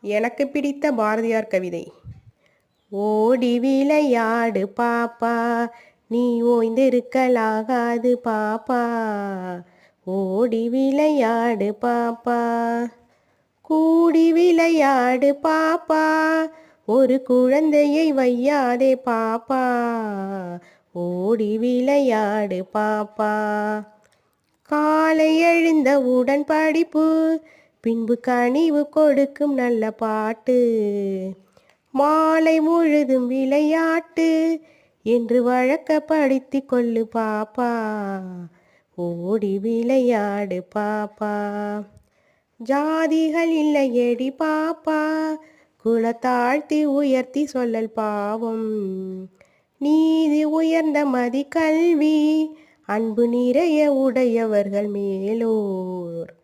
எனக்கு பிடித்த பாரதியார் கவிதை. ஓடி விளையாடு பாப்பா, நீ ஓய்ந்திருக்கலாகாது பாப்பா. ஓடி விளையாடு பாப்பா, கூடி விளையாடு பாப்பா, ஒரு குழந்தையை வையாதே பாப்பா. ஓடி விளையாடு பாப்பா. காலை எழுந்தவுடன் படிப்பு, பின்பு கனிவு கொடுக்கும் நல்ல பாட்டு. மாலை முழுதும் விளையாட்டு என்று வழக்கப்படுத்தி கொள்ளு பாப்பா. ஓடி விளையாடு பாப்பா. ஜாதிகள் இல்லையேடி பாப்பா, குலத்தாழ்த்தி உயர்த்தி சொல்லல் பாவம். நீதி உயர்ந்த மதி கல்வி, அன்பு நிறைய உடையவர்கள் மேலோர்.